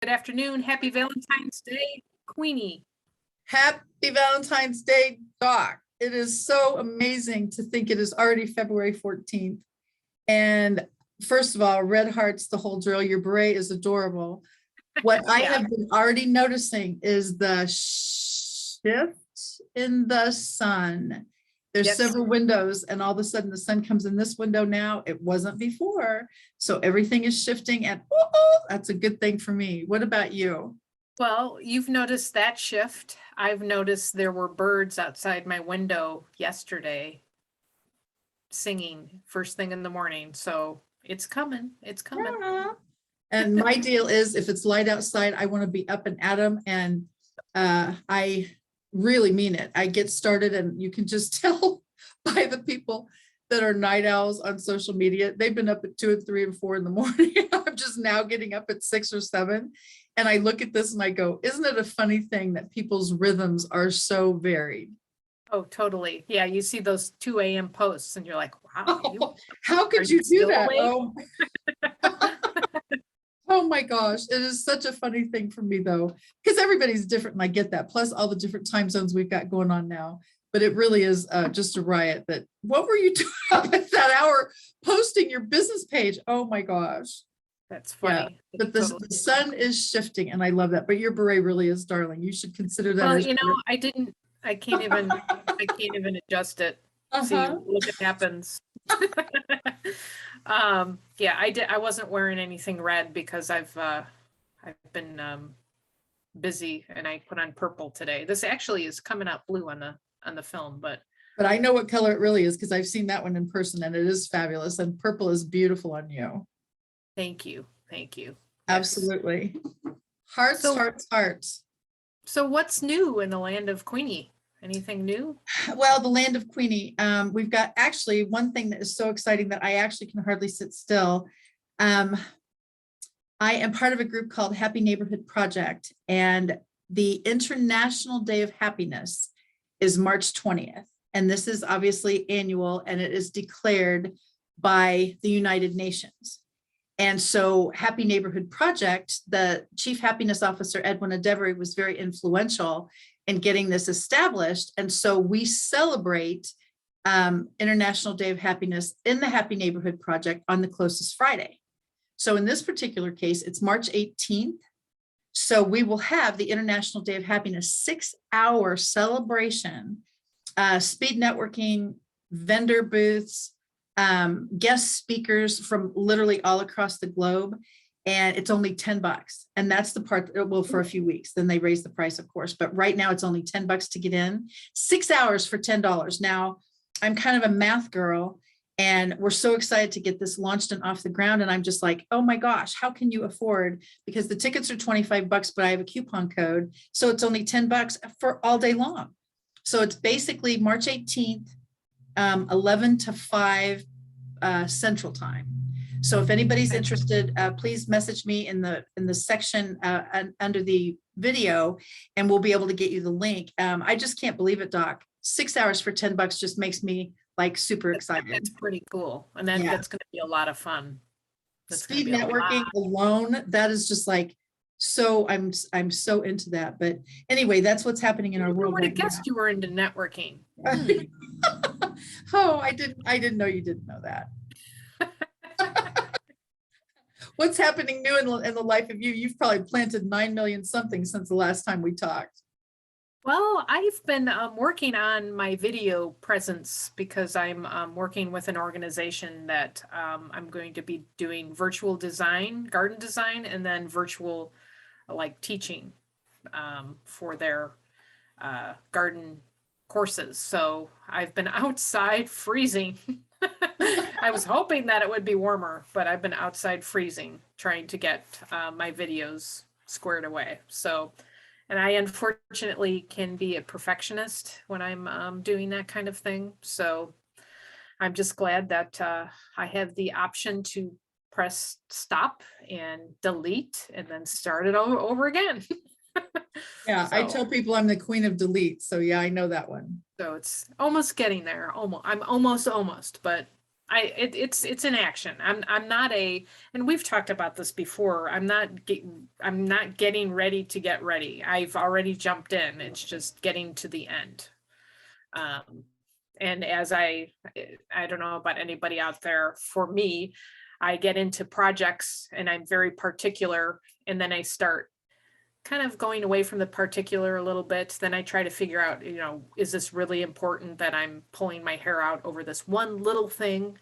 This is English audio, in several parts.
Good afternoon. Happy Valentine's Day, Queenie. Happy Valentine's Day, Doc. It is so amazing to think it is already February 14th. And first of all, red hearts, the whole drill. Your beret is adorable. What I Yeah. have been already noticing is the shift in the sun. There's Yes. several windows, and all of a sudden the sun comes in this window now. It wasn't before. So everything is shifting, and that's a good thing for me. What about you? Well, you've noticed that shift. I've noticed there were birds outside my window yesterday singing first thing in the morning. So it's coming. It's coming. Yeah. And my deal is if it's light outside, I want to be up and at 'em. And I really mean it. I get started and you can just tell by the people that are night owls on social media. They've been up at 2 and 3 and 4 in the morning. I'm just now getting up at 6 or 7. And I look at this and I go, isn't it a funny thing that people's rhythms are so varied? Oh, totally. Yeah, you see those 2 a.m. posts and you're like, wow, How are could you you do still that? awake? Oh my gosh, it is such a funny thing for me though, because everybody's different and I get that. Plus all the different time zones we've got going on now. But it really is just a riot that what were you doing up at that hour posting your business page? Oh my gosh. That's Yeah, funny. but It's the totally sun is shifting and I love that. But your beret really is darling. You should consider that well, as I can't even adjust it. See, uh-huh. look what happens. Yeah, I wasn't wearing anything red because I've been busy and I put on purple today. This actually is coming out blue on the film, but But I know what color it really is because I've seen that one in person and it is fabulous and purple is beautiful on you. thank you. Thank you. Yes. Absolutely. Hearts, So- hearts, hearts. So what's new in the land of Queenie? Anything new? Well, the land of Queenie, we've got actually one thing that is so exciting that I actually can hardly sit still. I am part of a group called Happy Neighborhood Project, and the International Day of Happiness is March 20th. And this is obviously annual and it is declared by the United Nations. And so Happy Neighborhood Project, the Chief Happiness Officer, Edwin Adevery, was very influential in getting this established. And so we celebrate International Day of Happiness in the Happy Neighborhood Project on the closest Friday. So in this particular case, it's March 18th. So we will have the International Day of Happiness 6-hour celebration, speed networking, vendor booths, guest speakers from literally all across the globe. And it's only $10. And that's the part that will for a few weeks. Then they raise the price, of course. But right now it's only $10 to get in. 6 hours for $10. Now, I'm kind of a math girl and we're so excited to get this launched and off the ground. And I'm just like, oh my gosh, how can you afford? Because the tickets are $25, but I have a coupon code. So it's only $10 for all day long. So it's basically March 18th, 11 to 5 Central Time. So if anybody's interested, please message me in the section under the video, and we'll be able to get you the link. I just can't believe it, Doc. 6 hours for $10 just makes me like super excited. That's pretty cool, and then that's going to be a lot of fun. Speed networking alone, that is just like so. I'm so into that. But anyway, that's what's happening in our world. I would have guessed you were into networking. Oh, I didn't know you didn't know that. What's happening new in the life of you? You've probably planted 9 million something since the last time we talked. Well, I've been working on my video presence because I'm working with an organization that I'm going to be doing virtual design, garden design, and then virtual like teaching for their garden courses. So I've been outside freezing. I was hoping that it would be warmer, but I've been outside freezing trying to get my videos squared away. So, and I unfortunately can be a perfectionist when I'm doing that kind of thing. So I'm just glad that I have the option to press stop and delete and then start it over again. Yeah, I tell people I'm the queen of delete. So yeah, I know that one. So it's almost getting there. I'm almost, but It's an action. I'm not a, and we've talked about this before. I'm not getting ready to get ready. I've already jumped in. It's just getting to the end. Um, and as I don't know about anybody out there, for me, I get into projects and I'm very particular, and then I start kind of going away from the particular a little bit. Then I try to figure out, is this really important that I'm pulling my hair out over this one little thing,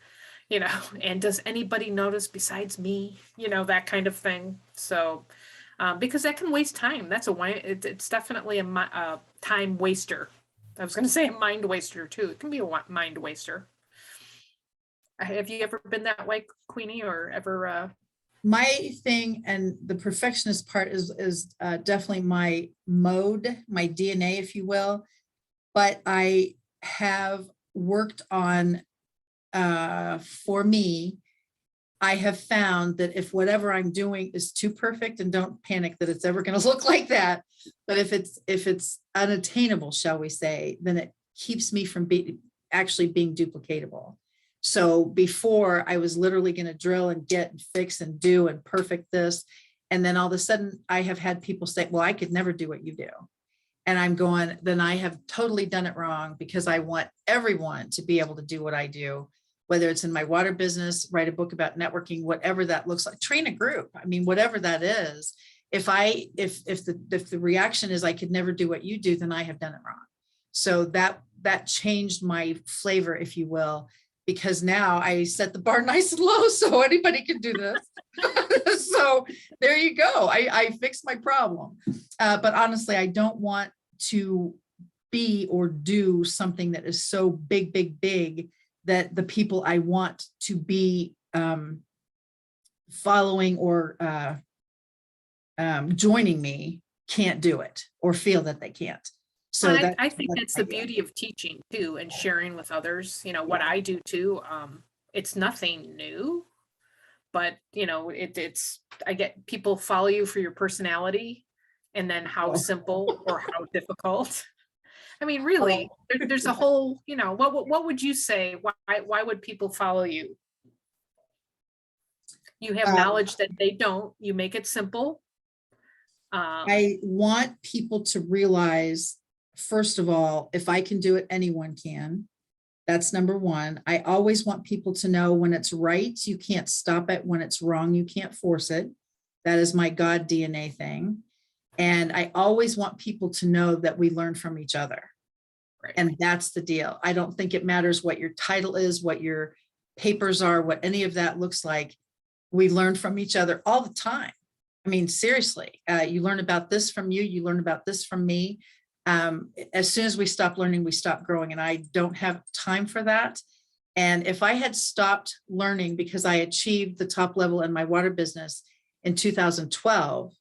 and does anybody notice besides me, that kind of thing. So, because that can waste time. It's definitely a time waster. I was going to say a mind waster too. It can be a mind waster. Have you ever been that way, Queenie, or ever? My thing, and the perfectionist part is definitely my mode, my DNA, if you will. But I have worked on, for me, I have found that if whatever I'm doing is too perfect, and don't panic that it's ever going to look like that, but if it's unattainable, shall we say, then it keeps me from actually being duplicatable. So before, I was literally going to drill and get and fix and do and perfect this. And then all of a sudden I have had people say, well, I could never do what you do. And I'm going, then I have totally done it wrong, because I want everyone to be able to do what I do, whether it's in my water business, write a book about networking, whatever that looks like, train a group. I mean, whatever that is. If the reaction is I could never do what you do, then I have done it wrong. So that changed my flavor, if you will, because now I set the bar nice and low so anybody can do this. So there you go. I fixed my problem. But honestly, I don't want to be or do something that is so big, big, big that the people I want to be following or joining me can't do it, or feel that they can't. So I think that's the beauty of teaching too, and sharing with others, what I do too. It's nothing new, but it's, I get people follow you for your personality, and then how simple or how difficult. I mean, really, there's a whole, what would you say? Why would people follow you? You have knowledge that they don't, you make it simple. I want people to realize, first of all, if I can do it, anyone can. That's number one. I always want people to know when it's right, you can't stop it. When it's wrong, you can't force it. That is my God DNA thing. And I always want people to know that we learn from each other. Right. And that's the deal. I don't think it matters what your title is, what your papers are, what any of that looks like. We learn from each other all the time. I mean, seriously, you learn about this from you learn about this from me. As soon as we stop learning, we stop growing, and I don't have time for that. And if I had stopped learning because I achieved the top level in my water business in 2012,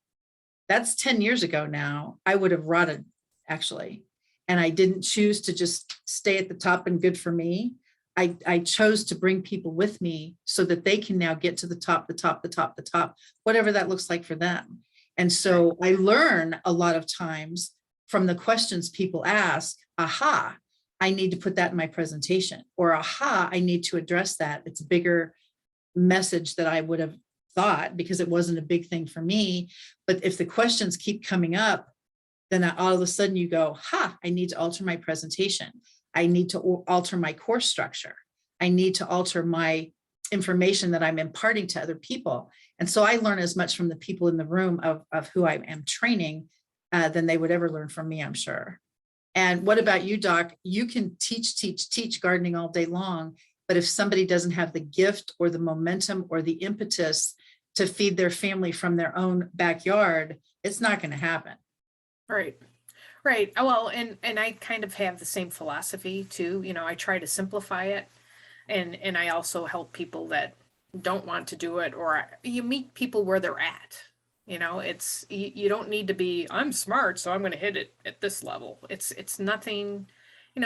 that's 10 years ago now, I would have rotted, actually. And I didn't choose to just stay at the top and good for me. I chose to bring people with me so that they can now get to the top, whatever that looks like for them. And so I learn a lot of times from the questions people ask, aha, I need to put that in my presentation, or aha, I need to address that. It's a bigger message that I would have thought, because it wasn't a big thing for me. But if the questions keep coming up, then all of a sudden you go, I need to alter my presentation. I need to alter my course structure. I need to alter my information that I'm imparting to other people. And so I learn as much from the people in the room of who I am training than they would ever learn from me, I'm sure. And what about you, Doc? You can teach gardening all day long, but if somebody doesn't have the gift or the momentum or the impetus to feed their family from their own backyard, it's not going to happen. Right. Right. Well, and I kind of have the same philosophy too. I try to simplify it, and I also help people that don't want to do it, or you meet people where they're at. It's you don't need to be, I'm smart, so I'm going to hit it at this level. It's nothing,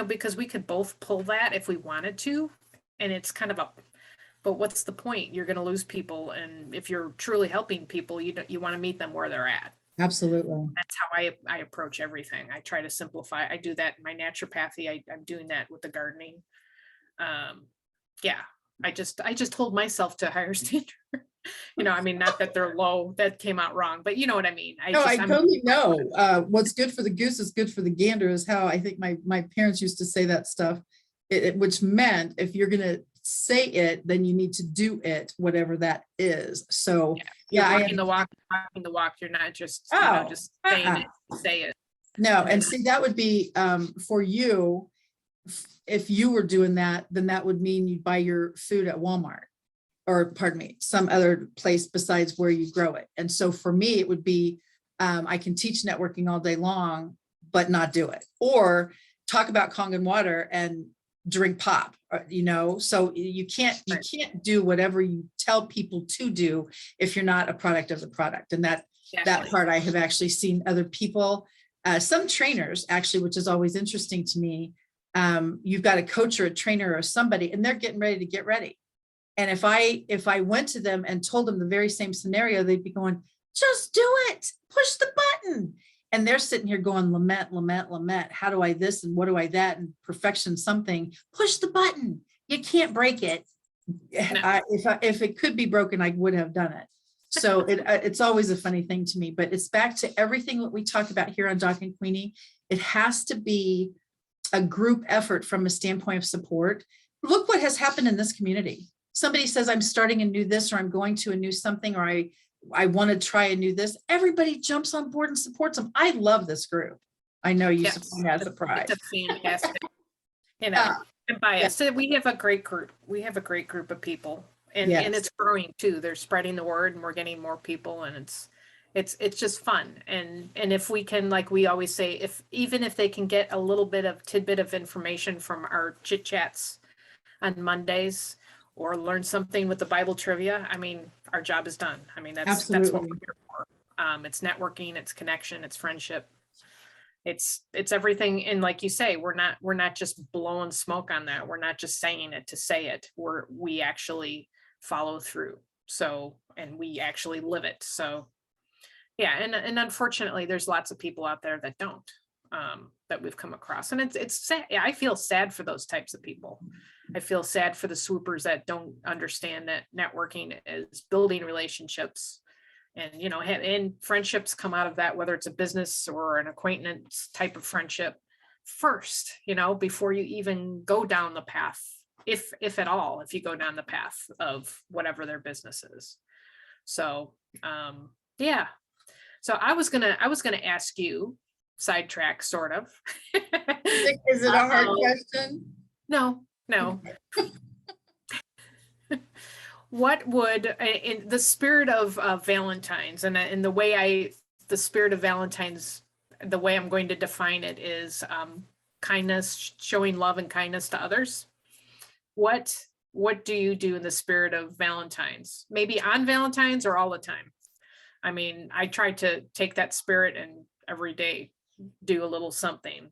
because we could both pull that if we wanted to, and it's kind of a, but what's the point? You're going to lose people, and if you're truly helping people, you want to meet them where they're at. Absolutely. That's how I approach everything. I try to simplify. I do that in my naturopathy. I'm doing that with the gardening. Yeah. I just hold myself to a higher standard. I mean, not that they're low, that came out wrong, but you know what I mean? No, I I'm totally know. What's good for the goose is good for the gander is how I think my parents used to say that stuff. Which meant if you're gonna say it, then you need to do it, whatever that is. So you're yeah, walking the walk. You're not just, oh, just saying it, say it. no, and see, that would be for you, if you were doing that, then that would mean you'd buy your food at Walmart, or pardon me, some other place besides where you grow it. And so for me, it would be, I can teach networking all day long, but not do it, or talk about Kangen water and drink pop, so you can't do whatever you tell people to do if you're not a product of the product. And that part I have actually seen other people, some trainers actually, which is always interesting to me. You've got a coach or a trainer or somebody, and they're getting ready to get ready. And if I went to them and told them the very same scenario, they'd be going, just do it, push the button. And they're sitting here going, lament, lament, lament. How do I this and what do I that, and perfection something, push the button. You can't break it. No. If it could be broken, I would have done it. So it's always a funny thing to me, but it's back to everything that we talk about here on Doc and Queenie. It has to be a group effort from a standpoint of support. Look what has happened in this community. Somebody says, I'm starting a new this, or I'm going to a new something, or I want to try a new this. Everybody jumps on board and supports them. I love this group. I know you support me as a prize. It's a fantastic, I'm biased. Yeah. We have a great group. We have a great group of people, and it's growing too. They're spreading the word, and we're getting more people, and it's just fun. And if we can, like we always say, even if they can get a little bit of tidbit of information from our chit chats on Mondays, or learn something with the Bible trivia, I mean, our job is done. I mean, that's what we're here for. It's networking, it's connection, it's friendship. It's everything. And like you say, we're not just blowing smoke on that. We're not just saying it to say it. We actually follow through. So, and we actually live it. So yeah. And unfortunately, there's lots of people out there that don't, that we've come across. And it's sad. I feel sad for those types of people. I feel sad for the swoopers that don't understand that networking is building relationships, and, and friendships come out of that, whether it's a business or an acquaintance type of friendship first, before you even go down the path, if at all, if you go down the path of whatever their business is. So, yeah. So I was going to ask you, sidetrack sort of. Is it a hard question? No. What would, in the spirit of Valentines, and the spirit of Valentines, the way I'm going to define it is kindness, showing love and kindness to others. What do you do in the spirit of Valentines? Maybe on Valentines or all the time? I mean, I try to take that spirit and every day do a little something.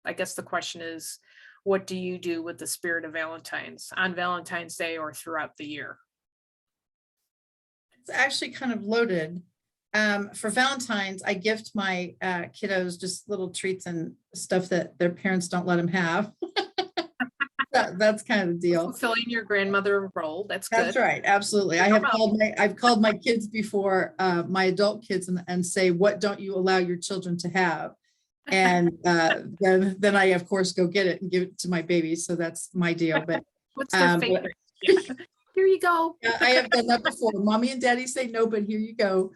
I guess the question is, what do you do with the spirit of Valentine's on Valentine's Day or throughout the year? It's actually kind of loaded. For Valentine's, I gift my kiddos just little treats and stuff that their parents don't let them have. That's kind of the deal. Fulfilling your grandmother role. That's good. That's right. Absolutely. I've called my kids before, my adult kids, and say, what don't you allow your children to have? And then I, of course, go get it and give it to my babies. So that's my deal. But what's their favorite? Yeah. Here you go. I have done that before. Mommy and daddy say no, but here you go.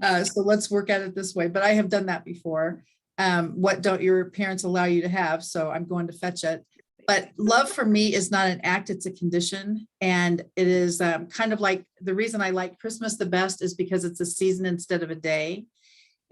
So let's work at it this way. But I have done that before. What don't your parents allow you to have? So I'm going to fetch it. But love for me is not an act, it's a condition. And it is kind of like, the reason I like Christmas the best is because it's a season instead of a day.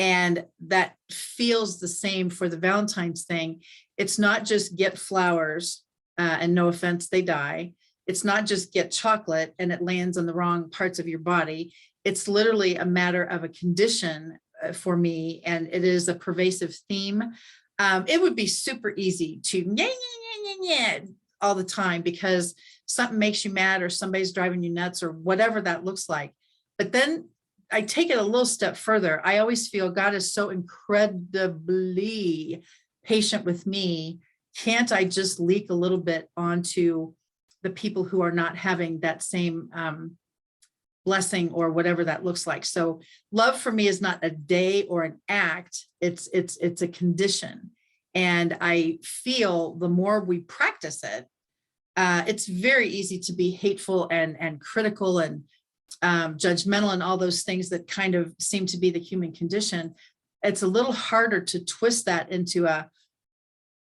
And that feels the same for the Valentine's thing. It's not just get flowers, and no offense, they die. It's not just get chocolate and it lands on the wrong parts of your body. It's literally a matter of a condition for me. And it is a pervasive theme. It would be super easy to all the time because something makes you mad or somebody's driving you nuts or whatever that looks like. But then I take it a little step further. I always feel God is so incredibly patient with me. Can't I just leak a little bit onto the people who are not having that same blessing or whatever that looks like. So love for me is not a day or an act. It's a condition. And I feel the more we practice it, it's very easy to be hateful and critical and judgmental and all those things that kind of seem to be the human condition. It's a little harder to twist that into a,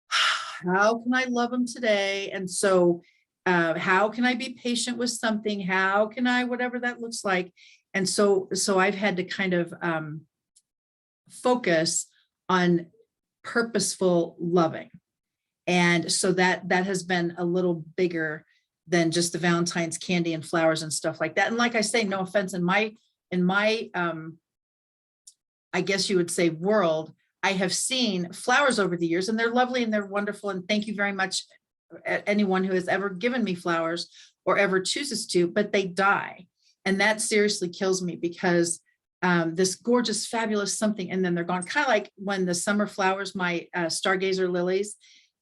how can I love them today? And so how can I be patient with something? How can I, whatever that looks like. And so I've had to kind of focus on purposeful loving. And so that has been a little bigger than just the Valentine's candy and flowers and stuff like that. And like I say, no offense, in my I guess you would say world, I have seen flowers over the years, and they're lovely and they're wonderful. And thank you very much, anyone who has ever given me flowers or ever chooses to, but they die. And that seriously kills me, because this gorgeous, fabulous something, and then they're gone. Kind of like when the summer flowers, my stargazer lilies,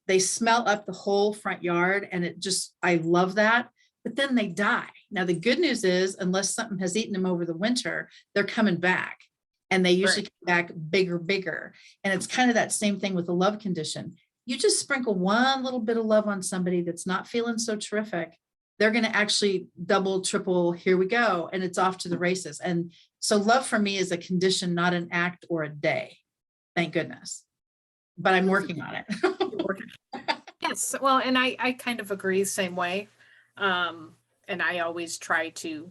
they smell up the whole front yard, and it just, I love that. But then they die. Now, the good news is, unless something has eaten them over the winter, they're coming back. And they usually come back bigger. And it's kind of that same thing with the love condition. You just sprinkle one little bit of love on somebody that's not feeling so terrific, they're going to actually double, triple, here we go. And it's off to the races. And so love for me is a condition, not an act or a day. Thank goodness. But I'm working on it. Yes, well, and I kind of agree the same way. And I always try to,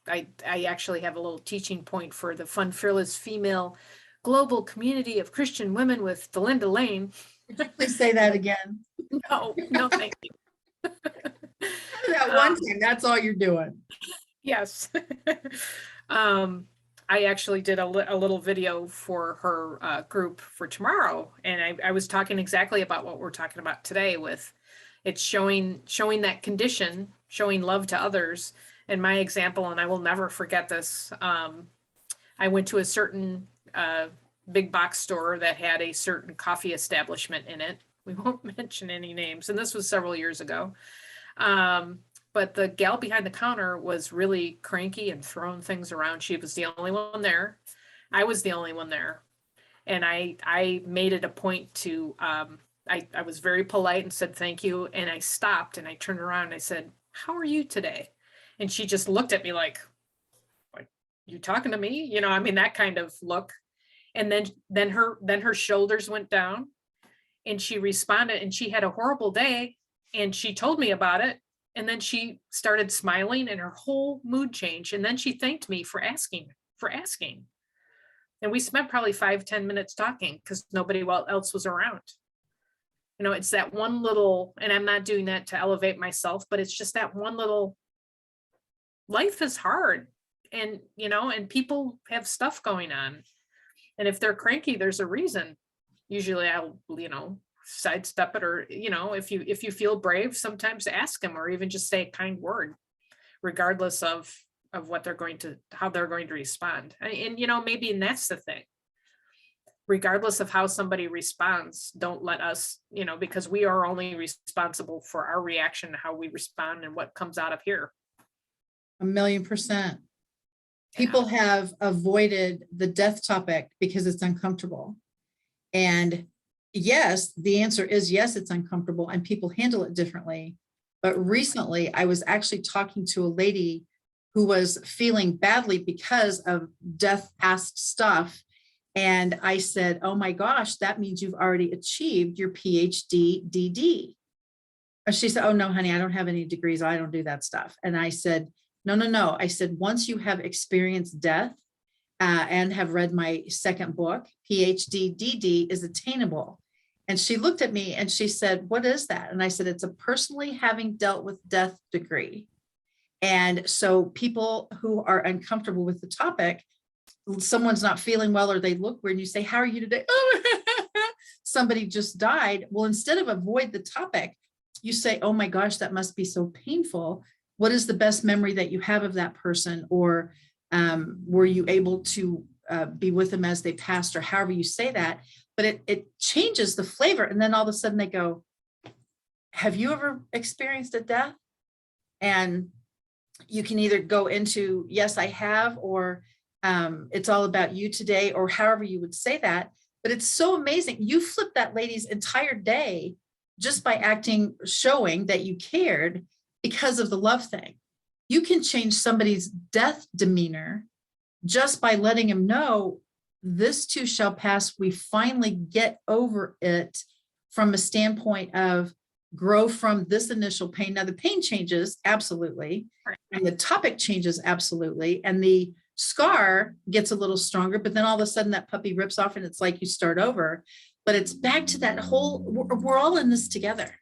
I actually have a little teaching point for the Fun, Fearless Female Global Community of Christian Women with Delinda Lane. Please say that again. No, thank you. That one thing, that's all you're doing. Yes. I actually did a little video for her group for tomorrow, and I was talking exactly about what we're talking about today, with it's showing that condition, showing love to others. And my example, and I will never forget this, I went to a certain big box store that had a certain coffee establishment in it. We won't mention any names, and this was several years ago. But the gal behind the counter was really cranky and throwing things around. She was the only one there. I was the only one there. And I made it a point to, I was very polite and said, thank you. And I stopped and I turned around and I said, how are you today? And she just looked at me like, you talking to me? You know, I mean, that kind of look. And then her shoulders went down and she responded, and she had a horrible day and she told me about it. And then she started smiling and her whole mood changed. And then she thanked me for asking. And we spent probably 5-10 minutes talking because nobody else was around. You know, it's that one little, and I'm not doing that to elevate myself, but it's just that one little, life is hard. And, you know, and people have stuff going on. And if they're cranky, there's a reason. Usually I'll, you know, sidestep it, or, you know, if you feel brave, sometimes ask them, or even just say a kind word, regardless of what how they're going to respond. And you know, maybe, and that's the thing, regardless of how somebody responds, don't let us, you know, because we are only responsible for our reaction to how we respond and what comes out of here. 1,000,000%. People have avoided the death topic because it's uncomfortable. And yes, the answer is yes, it's uncomfortable and people handle it differently. But recently I was actually talking to a lady who was feeling badly because of death past stuff. And I said, oh my gosh, that means you've already achieved your PhD DD. And she said, oh no, honey, I don't have any degrees. I don't do that stuff. And I said, no. I said, once you have experienced death and have read my second book, PhD DD is attainable. And she looked at me and she said, what is that? And I said, it's a personally having dealt with death degree. And so people who are uncomfortable with the topic, someone's not feeling well, or they look weird, and you say, how are you today? Oh, somebody just died. Well, instead of avoid the topic, you say, oh my gosh, that must be so painful. What is the best memory that you have of that person? Or were you able to be with them as they passed, or however you say that? But it changes the flavor. And then all of a sudden they go, have you ever experienced a death? And you can either go into, yes, I have, or it's all about you today, or however you would say that. But it's so amazing. You flipped that lady's entire day just by acting, showing that you cared because of the love thing. You can change somebody's death demeanor just by letting him know this too shall pass. We finally get over it from a standpoint of grow from this initial pain. Now the pain changes, absolutely. Right. And the topic changes, absolutely. And the scar gets a little stronger, but then all of a sudden that puppy rips off and it's like you start over. But it's back to that whole, we're all in this together.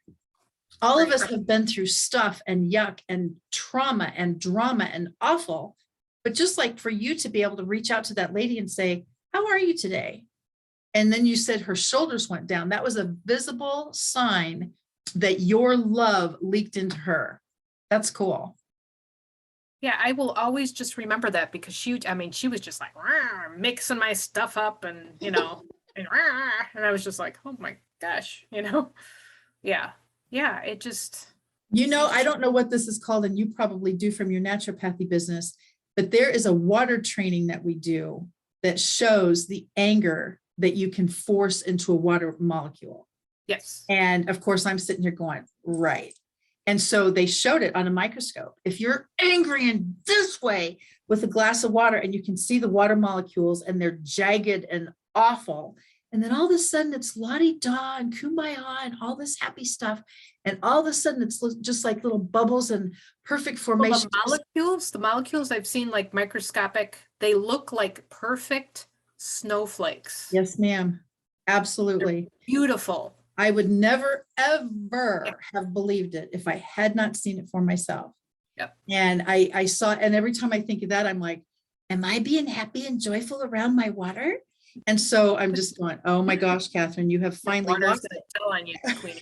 All of us have been through stuff and yuck and trauma and drama and awful. But just like for you to be able to reach out to that lady and say, how are you today? And then you said her shoulders went down. That was a visible sign that your love leaked into her. That's cool. Yeah, I will always just remember that because she was just like mixing my stuff up and, and I was just like, oh my gosh, Yeah. Yeah. It just. I don't know what this is called, and you probably do from your naturopathy business, but there is a water training that we do that shows the anger that you can force into a water molecule. Yes. And of course, I'm sitting here going, right. And so they showed it on a microscope. If you're angry in this way with a glass of water and you can see the water molecules and they're jagged and awful, and then all of a sudden it's la-di-da and kumbaya and all this happy stuff. And all of a sudden it's just like little bubbles and perfect formation. Well, the molecules I've seen like microscopic, they look like perfect snowflakes. Yes, ma'am. Absolutely. They're beautiful. I would never, ever have believed it if I had not seen it for myself. Yep. And I saw, and every time I think of that, I'm like, am I being happy and joyful around my water? And so I'm just going, oh my gosh, Catherine, you have finally lost it. Tell on you, Queenie.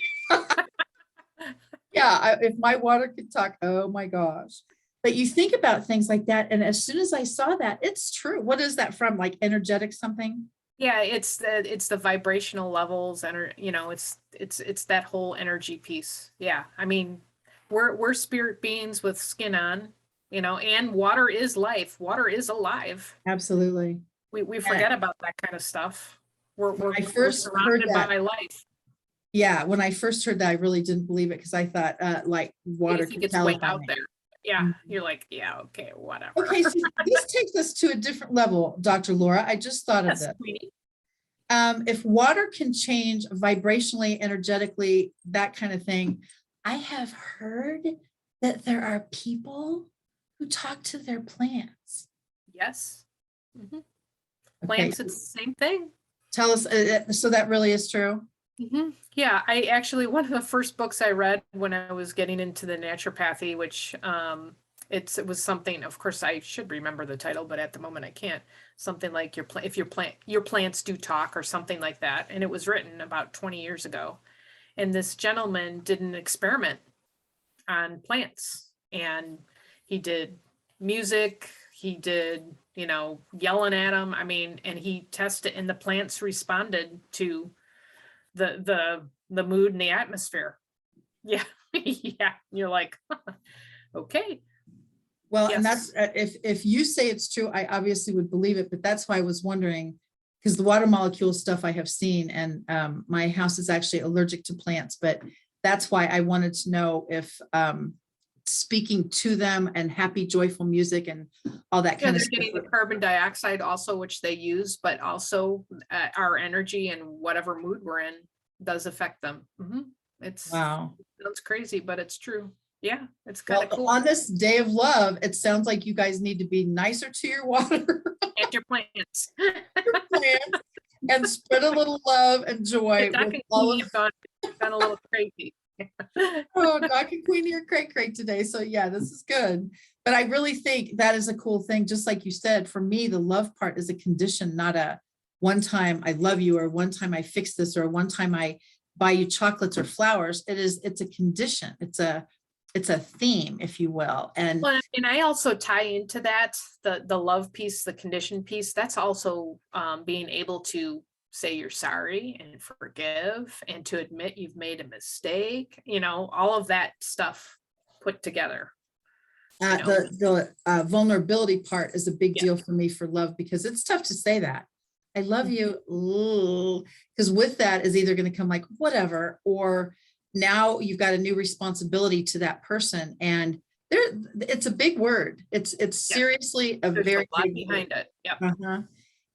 Yeah, if my water could talk, oh my gosh. But you think about things like that. And as soon as I saw that, it's true. What is that from? Like energetic something? Yeah, it's the vibrational levels and it's that whole energy piece. Yeah. I mean, we're spirit beings with skin on, and water is life. Water is alive. Absolutely. We forget about that kind of stuff. We're we're surrounded by life. Yeah, when I first heard that, I really didn't believe it because I thought like water could tell way out there. Yeah, you're like, yeah, okay, whatever. Okay, so this takes us to a different level, Dr. Laura. I just thought of this. If water can change vibrationally, energetically, that kind of thing, I have heard that there are people who talk to their plants. Yes. Mm-hmm. Plants, it's the same thing. Tell us, so that really is true? Mm-hmm. Yeah, one of the first books I read when I was getting into the naturopathy, which it was something, of course I should remember the title, but at the moment I can't. Something like your plants do talk or something like that. And it was written about 20 years ago. And this gentleman did an experiment on plants, and he did music, he did, yelling at them. I mean, and he tested, and the plants responded to the mood and the atmosphere. Yeah. Yeah. You're like, okay. Well, yes. And that's, if you say it's true, I obviously would believe it, but that's why I was wondering, because the water molecule stuff I have seen, and my house is actually allergic to plants, but that's why I wanted to know if speaking to them and happy, joyful music and all that kind of stuff. Getting the carbon dioxide also, which they use, but also our energy and whatever mood we're in does affect them. Mm-hmm. Wow. It sounds crazy, but it's true. Yeah, it's kind of cool. On this day of love, it sounds like you guys need to be nicer to your water. And your plants. And spread a little love and joy. Doc and Queenie have gone a little crazy. Oh, Doc and Queenie are cray today. So yeah, this is good. But I really think that is a cool thing. Just like you said, for me, the love part is a condition, not a one time I love you, or one time I fix this, or one time I buy you chocolates or flowers. It's a condition. It's a theme, if you will. And I also tie into that, the love piece, the condition piece, that's also being able to say you're sorry and forgive and to admit you've made a mistake, all of that stuff put together. you know? The vulnerability part is a big Yeah. deal for me for love, because it's tough to say that. I love you. Because with that is either going to come like, whatever, or now you've got a new responsibility to that person. And there, it's a big word. It's Yeah. seriously a There's a very lot big word. behind it. Yep. Uh-huh.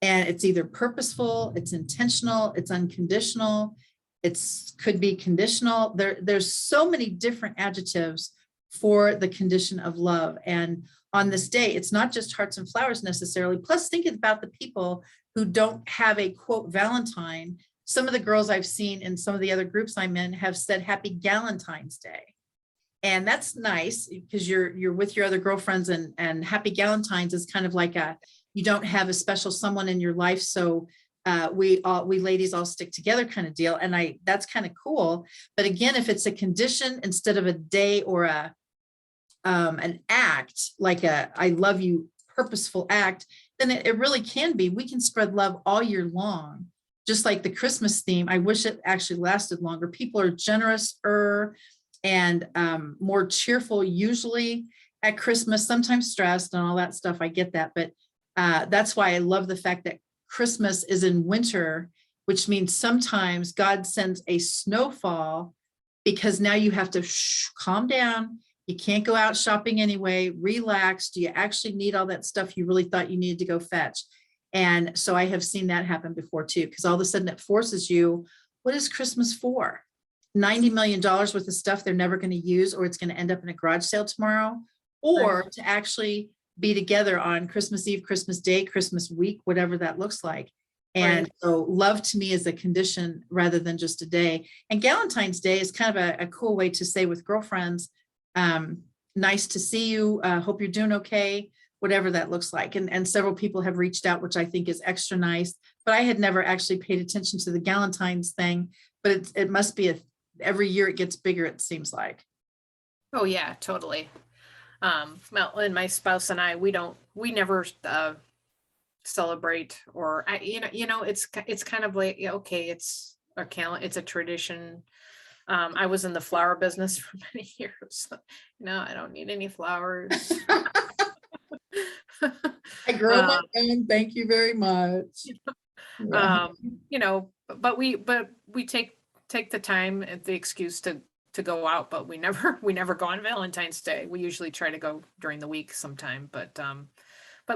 And it's either purposeful, it's intentional, it's unconditional, it's could be conditional. There's so many different adjectives for the condition of love. And on this day, it's not just hearts and flowers necessarily. Plus, thinking about the people who don't have a quote Valentine. Some of the girls I've seen in some of the other groups I'm in have said Happy Galentine's Day. And that's nice because you're with your other girlfriends, and Happy Galentine's is kind of like you don't have a special someone in your life, so we ladies all stick together kind of deal. And that's kind of cool. But again, if it's a condition instead of a day or an act, like I love you purposeful act, then it really can be. We can spread love all year long. Just like the Christmas theme, I wish it actually lasted longer. People are generous and more cheerful usually at Christmas, sometimes stressed and all that stuff. I get that. But that's why I love the fact that Christmas is in winter, which means sometimes God sends a snowfall because now you have to calm down. You can't go out shopping anyway, relax. Do you actually need all that stuff you really thought you needed to go fetch? And so I have seen that happen before too, because all of a sudden it forces you, what is Christmas for? $90 million worth of stuff they're never going to use, or it's going to end up in a garage sale tomorrow, or to actually be together on Christmas Eve, Christmas Day, Christmas week, whatever that looks like. And so love to me is a condition rather than just a day. And Valentine's Day is kind of a cool way to say with girlfriends, nice to see you, hope you're doing okay, whatever that looks like. And several people have reached out, which I think is extra nice, but I had never actually paid attention to the Valentine's thing, but it must be every year it gets bigger, it seems like. Oh yeah, totally. Well, and my spouse and I, we never celebrate, or it's kind of like, yeah, okay, it's it's a tradition. I was in the flower business for many years. I don't need any flowers. I grow my own, thank you very much. Yeah. But we take the time and the excuse to go out, but we never go on Valentine's Day. We usually try to go during the week sometime, but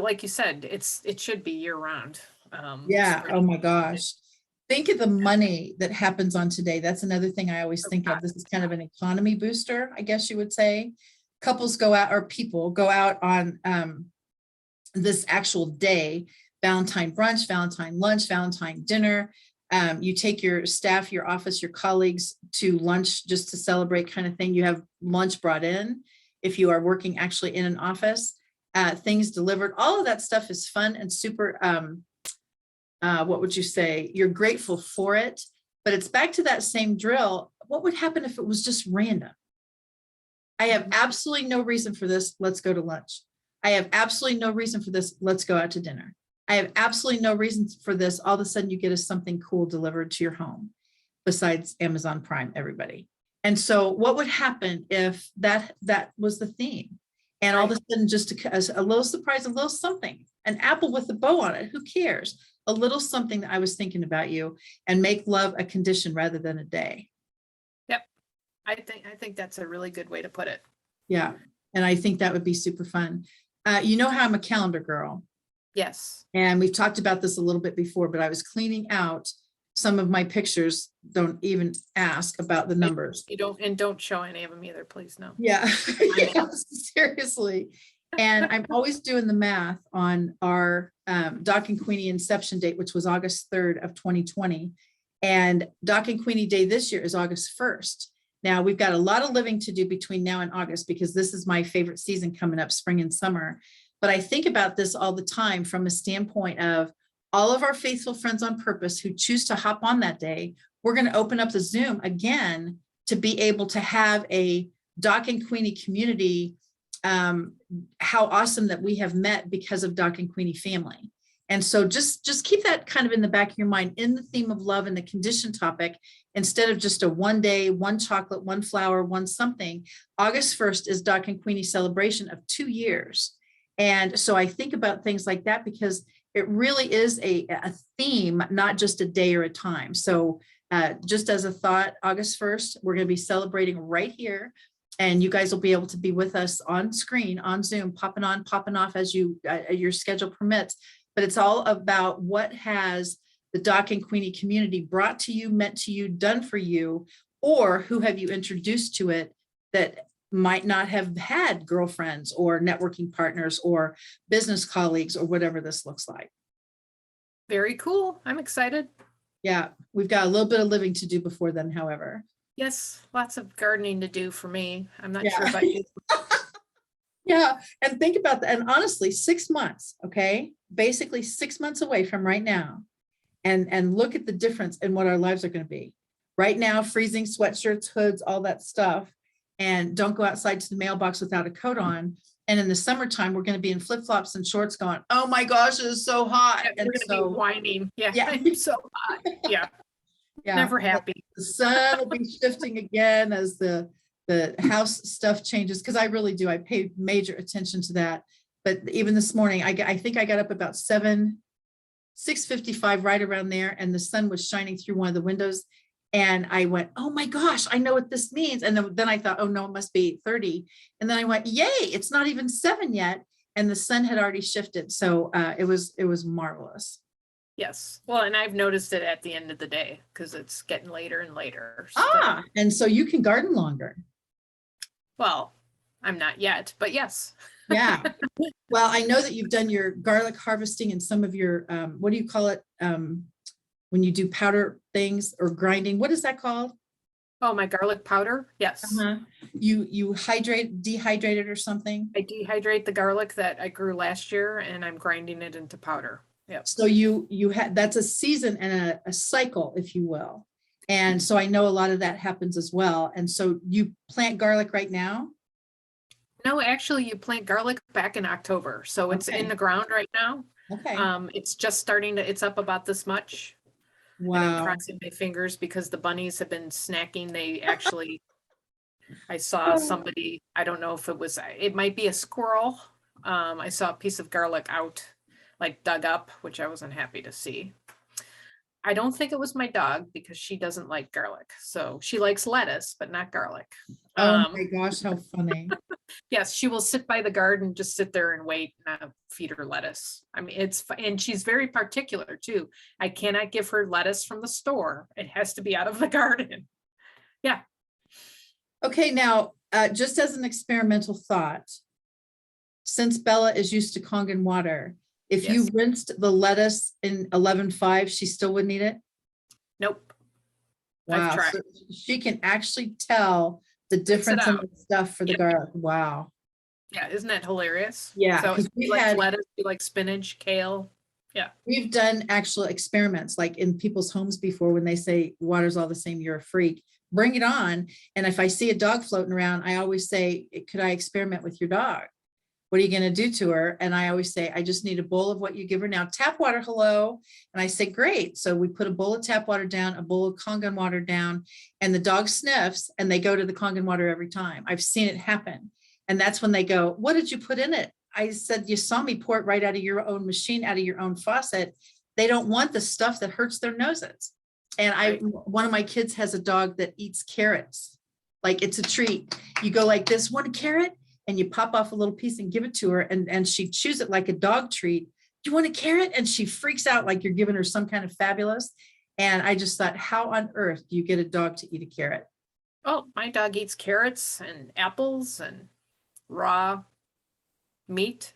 like you said, it should be year round. Yeah. Oh my gosh. Think of the money that happens on today. That's another thing I always think of. This is kind of an economy booster, I guess you would say. Couples go out, or people go out on this actual day, Valentine brunch, Valentine lunch, Valentine dinner. You take your staff, your office, your colleagues to lunch just to celebrate kind of thing. You have lunch brought in if you are working actually in an office, things delivered. All of that stuff is fun and super, what would you say? You're grateful for it, but it's back to that same drill. What would happen if it was just random? I have absolutely no reason for this. Let's go to lunch. I have absolutely no reason for this. Let's go out to dinner. I have absolutely no reason for this. All of a sudden you get us something cool delivered to your home besides Amazon Prime, everybody. And so what would happen if that was the theme? And all of a sudden just a little surprise, a little something, an apple with a bow on it. Who cares? A little something that I was thinking about you, and make love a condition rather than a day. Yep. I think that's a really good way to put it. Yeah. And I think that would be super fun. You know how I'm a calendar girl. Yes. And we've talked about this a little bit before, but I was cleaning out some of my pictures. Don't even ask about the numbers. Don't show any of them either, please. No. Yeah, yeah, seriously. And I'm always doing the math on our Doc and Queenie inception date, which was August 3rd of 2020. And Doc and Queenie Day this year is August 1st. Now we've got a lot of living to do between now and August, because this is my favorite season coming up, spring and summer. But I think about this all the time from a standpoint of all of our faithful friends on purpose who choose to hop on that day. We're going to open up the Zoom again to be able to have a Doc and Queenie community. How awesome that we have met because of Doc and Queenie family. And so just keep that kind of in the back of your mind in the theme of love and the condition topic, instead of just a one day, one chocolate, one flower, one something. August 1st is Doc and Queenie celebration of 2 years. And so I think about things like that because it really is a theme, not just a day or a time. So just as a thought, August 1st, we're going to be celebrating right here. And you guys will be able to be with us on screen, on Zoom, popping on, popping off as your schedule permits. But it's all about what has the Doc and Queenie community brought to you, meant to you, done for you, or who have you introduced to it that might not have had girlfriends or networking partners or business colleagues or whatever this looks like. Very cool. I'm excited. Yeah, we've got a little bit of living to do before then, however. Yes, lots of gardening to do for me. I'm not Yeah. sure about you. Yeah, and think about that. And honestly, 6 months, okay? Basically 6 months away from right now. And look at the difference in what our lives are going to be. Right now, freezing sweatshirts, hoods, all that stuff. And don't go outside to the mailbox without a coat on. And in the summertime, we're going to be in flip-flops and shorts going, oh my gosh, it is so hot. Yeah, And we're going to be whining. Yeah, yeah. I'm so hot. Yeah, Yeah, never happy. the sun will be shifting again as the house stuff changes, because I really do. I pay major attention to that. But even this morning, I think I got up about 6:55, right around there, and the sun was shining through one of the windows. And I went, oh my gosh, I know what this means. And then I thought, oh no, it must be 8:30. And then I went, yay, it's not even 7 yet. And the sun had already shifted. So it was marvelous. Yes. Well, and I've noticed it at the end of the day because it's getting later and later. So, And so you can garden longer. well, I'm not yet, but yes. Yeah. Well, I know that you've done your garlic harvesting and some of your, what do you call it? When you do powder things or grinding, what is that called? Oh, my garlic powder. Yes. You dehydrate it or something. I dehydrate the garlic that I grew last year and I'm grinding it into powder. Yep. So you had, that's a season and a cycle, if you will. And so I know a lot of that happens as well. And so you plant garlic right now? No, actually you plant garlic back in October. So it's in the ground right now. Okay. It's just starting to, it's up about this much. And I'm Wow. crossing my fingers because the bunnies have been snacking. They actually, I saw somebody, I don't know if it might be a squirrel. I saw a piece of garlic out, like dug up, which I wasn't happy to see. I don't think it was my dog because she doesn't like garlic. So she likes lettuce, but not garlic. Oh my gosh, how funny. Yes, she will sit by the garden, just sit there and wait and I'll feed her lettuce. I mean, and she's very particular too. I cannot give her lettuce from the store. It has to be out of the garden. Yeah. Okay, now, just as an experimental thought, since Bella is used to Kangen water, if you Yes. rinsed the lettuce in 11.5, she still wouldn't eat it? Nope. Wow, I've tried. so she can actually tell the difference in out. the stuff for the Yep. garlic. Wow. Yeah, isn't that hilarious? Yeah, So 'cause you like lettuce, you like spinach, kale. Yeah. we've done actual experiments like in people's homes before when they say water's all the same, you're a freak. Bring it on. And if I see a dog floating around, I always say, could I experiment with your dog? What are you going to do to her? And I always say, I just need a bowl of what you give her now. Tap water, hello. And I say, great. So we put a bowl of tap water down, a bowl of Kangen water down, and the dog sniffs and they go to the Kangen water every time. I've seen it happen. And that's when they go, what did you put in it? I said, you saw me pour it right out of your own machine, out of your own faucet. They don't want the stuff that hurts their noses. And one of my kids has a dog that eats carrots. Like it's a treat. You go like this, one carrot, and you pop off a little piece and give it to her. And she chews it like a dog treat. Do you want a carrot? And she freaks out like you're giving her some kind of fabulous. And I just thought, how on earth do you get a dog to eat a carrot? Oh, my dog eats carrots and apples and raw meat.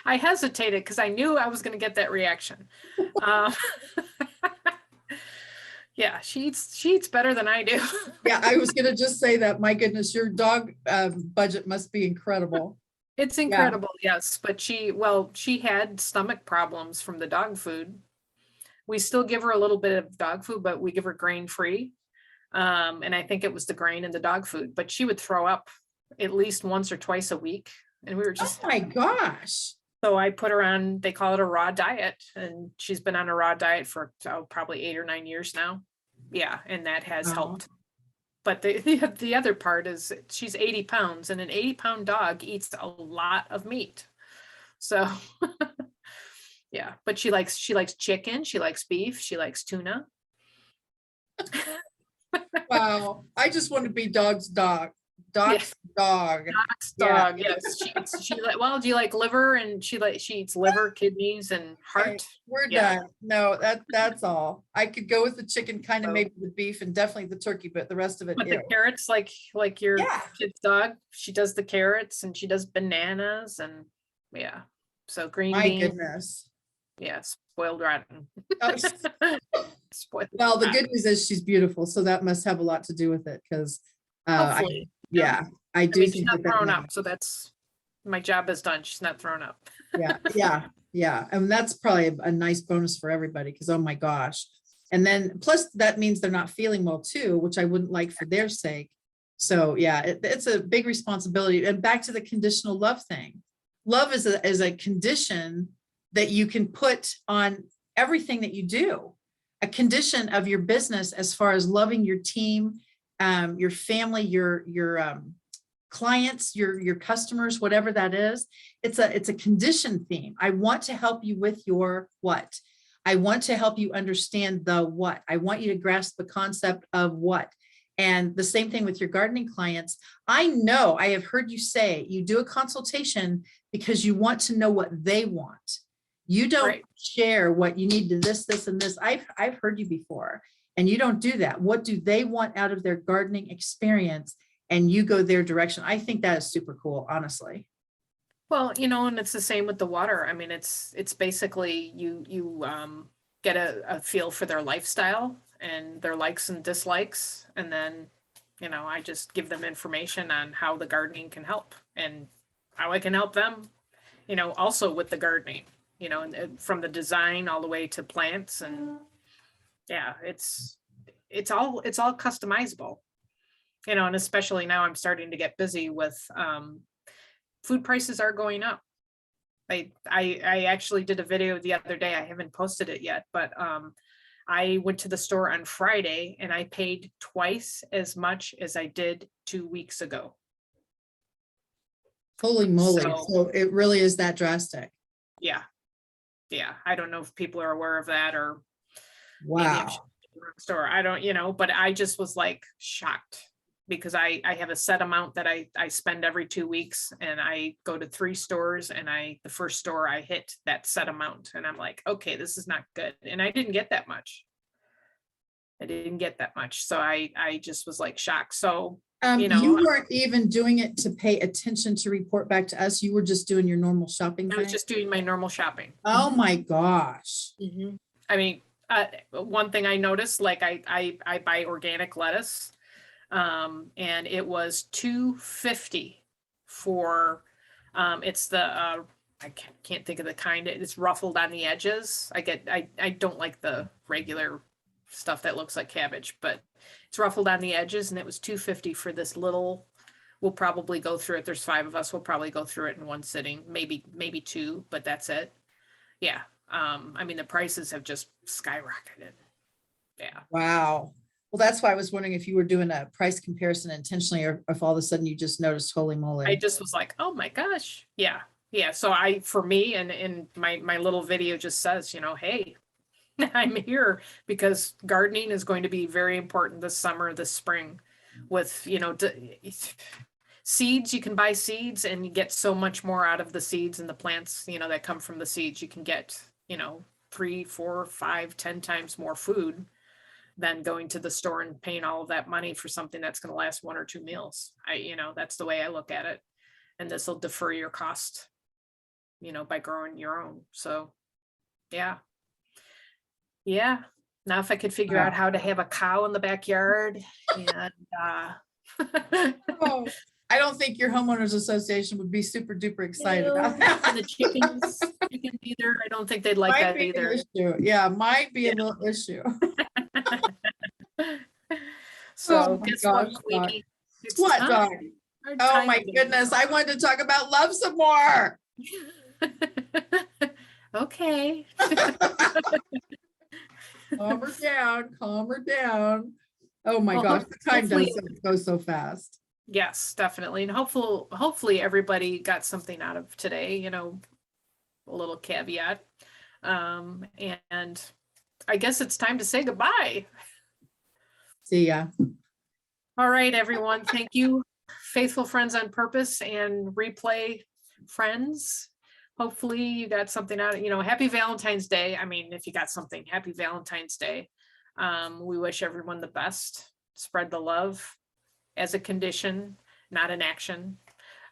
I hesitated because I knew I was going to get that reaction. Yeah, she eats better than I do. Yeah, I was going to just say that. My goodness, your dog budget must be incredible. It's incredible, yes. But she had stomach problems from the dog food. We still give her a little bit of dog food, but we give her grain-free. And I think it was the grain in the dog food, but she would throw up at least once or twice a week. And we were just, oh my gosh. So I put her on, they call it a raw diet, and she's been on a raw diet for probably 8 or 9 years now. Yeah, and that has Wow. helped. But the other part is she's 80 pounds, and an 80-pound dog eats a lot of meat. So yeah, but she likes chicken, she likes beef, she likes tuna. Wow. I just want to be dog's dog. Yeah. Doc's dog. Doc's Yeah. dog, yes. Well, do you like liver? And she eats liver, kidneys, and Okay, heart. we're Yeah. done. No, that's all. I could go with the chicken, kind of So- maybe the beef, and definitely the turkey, but the rest of it, But the ew. carrots, like your Yeah. kid's dog, she does the carrots and she does bananas and yeah. So green My beans, goodness. yeah, spoiled rotten. Oh, Spoiled well, the rotten. good news is she's beautiful, so that must have a lot to do with it, because Hopefully. yeah, I I do mean, she's think not that thrown may- up, so that's my job is done. She's not thrown up. yeah, and that's probably a nice bonus for everybody, because oh my gosh. And then plus that means they're not feeling well too, which I wouldn't like for their sake. So yeah, it's a big responsibility. And back to the conditional love thing. Love is a condition that you can put on everything that you do. A condition of your business as far as loving your team, your family, your clients, your customers, whatever that is. It's a condition theme. I want to help you with your what. I want to help you understand the what. I want you to grasp the concept of what. And the same thing with your gardening clients. I know I have heard you say you do a consultation because you want to know what they want. You don't Right. share what you need to this, and this. I've heard you before, and you don't do that. What do they want out of their gardening experience? And you go their direction. I think that is super cool, honestly. Well, and it's the same with the water. I mean, it's basically you get a feel for their lifestyle and their likes and dislikes, and then I just give them information on how the gardening can help and how I can help them, also with the gardening, and from the design all the way to plants, and yeah, it's all customizable, and especially now I'm starting to get busy with food prices are going up. I actually did a video the other day. I haven't posted it yet, but I went to the store on Friday and I paid twice as much as I did 2 weeks ago. Holy moly. So- So it really is that drastic. Yeah. Yeah. I don't know if people are aware of that or maybe I'm Wow. the wrong store. I don't, but I just was like shocked because I have a set amount that I spend every 2 weeks, and I go to 3 stores, and the first store I hit that set amount, and I'm like, okay, this is not good. And I didn't get that much. So I just was like shocked. So, You weren't even doing it to pay attention to report back to us. You were just doing your normal shopping I was thing? just doing my normal shopping. Oh my gosh. I mean, one thing I noticed, like I buy organic lettuce, and it was $2.50 for, it's the, I can't think of the kind, it's ruffled on the edges. I don't like the regular stuff that looks like cabbage, but it's ruffled on the edges, and it was $2.50 for this little. We'll probably go through it. There's 5 of us. We'll probably go through it in one sitting, maybe 2, but that's it. Yeah. I mean, the prices have just skyrocketed. Yeah. Wow. Well, that's why I was wondering if you were doing a price comparison intentionally, or if all of a sudden you just noticed, holy I moly. just was like, oh my gosh. Yeah. Yeah. So for me, and my little video just says, hey, I'm here because gardening is going to be very important this summer, this spring with, seeds. You can buy seeds and you get so much more out of the seeds and the plants, that come from the seeds. You can get, 3, 4, 5, 10 times more food than going to the store and paying all of that money for something that's going to last 1 or 2 meals. That's the way I look at it. And this will defer your cost, by growing your own. So yeah. Yeah. Now if I could figure out how to have a cow in the backyard and Oh, I don't think your homeowners association would be super duper excited about and that. the chickens either. I don't think they'd like Might that be an either. issue. Yeah, might be a little issue. So Oh my guess what, gosh, Doc. Queenie? It's What, time. Doc? Our Oh time my is goodness, up. I wanted to talk about love some more. Okay. Calm her down, calm her down. Oh my Well, gosh, the time hopefully, does go so fast. yes, definitely. And hopefully everybody got something out of today, you know, a little caveat. And I guess it's time to say goodbye. See ya. All right, everyone. Thank you, faithful friends on purpose and replay friends. Hopefully you got something out of, you know, happy Valentine's Day. I mean, if you got something, happy Valentine's Day. We wish everyone the best. Spread the love as a condition, not an action.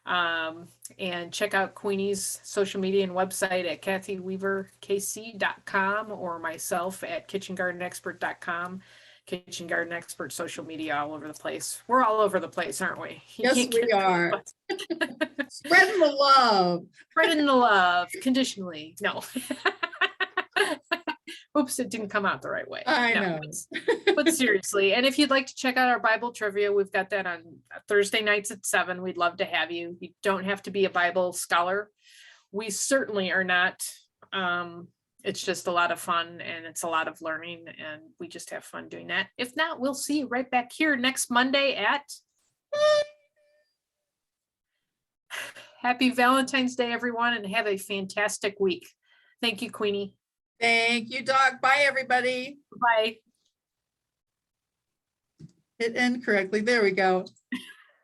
And check out Queenie's social media and website at kathyweaverkc.com or myself at kitchengardenexpert.com. Kitchen Garden Expert social media all over the place. We're all over the place, aren't we? You Yes, can't we get are. Spreading the love. spreading the love conditionally. No. Oops, it didn't come out the right way. I No, know. but seriously, and if you'd like to check out our Bible trivia, we've got that on Thursday nights at 7. We'd love to have you. You don't have to be a Bible scholar. We certainly are not. It's just a lot of fun and it's a lot of learning, and we just have fun doing that. If not, we'll see you right back here next Monday at Happy Valentine's Day, everyone, and have a fantastic week. Thank you, Queenie. Thank you, Doc. Bye, everybody. Bye. Hit end correctly. There we go.